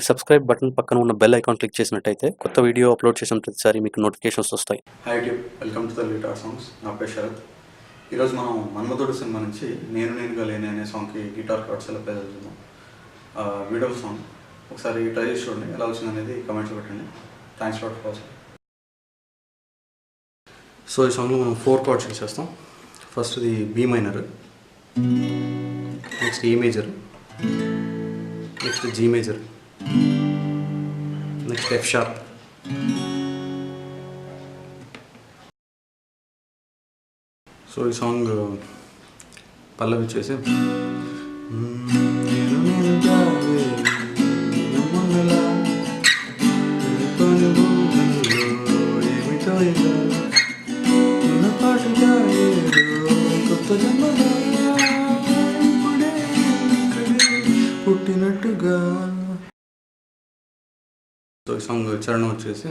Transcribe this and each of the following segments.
Subscribe button పక్కన ఉన్న bell icon click చేసినట్టయితే కొత్త వీడియో అప్లోడ్ చేసిన ప్రతిసారి మీకు నోటిఫికేషన్స్ వస్తాయి. Hi YouTube, welcome to the guitar songs. నా పేరు శరత్. ఈరోజు మనం మన్మధుడు సినిమా నుంచి నేను నేనుగా లేనే అనే సాంగ్కి గిటార్ కార్డ్స్ ఎలా ప్లే చేద్దాం. వీడియో సాంగ్ ఒకసారి ట్రై చేసి చూడండి, ఎలా వచ్చింది అనేది కమెంట్స్లో పెట్టండి. Thanks for watching. సో ఈ సాంగ్లో మనం 4 కార్డ్స్ యూజ్ చేస్తాం. ఫస్ట్ ఇది B minor, next A major, next G major, next F sharp. So ఈ సాంగ్ పల్లవి వచ్చేసి పుట్టినట్టుగా. సో ఈ సాంగ్ చరణం వచ్చేసి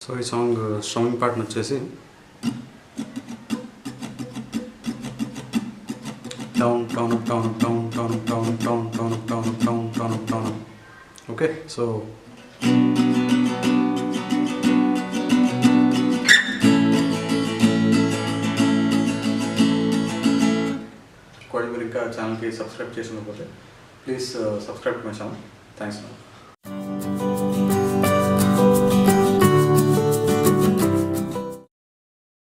సో ఈ సాంగ్ స్ట్రమ్మింగ్ పార్ట్ వచ్చేసి down town up town up town town up town up town town up town up town town up town. Okay, so మీరు ఇంకా ఛానల్కి సబ్స్క్రైబ్ చేసినకపోతే please subscribe to my channel. Thanks.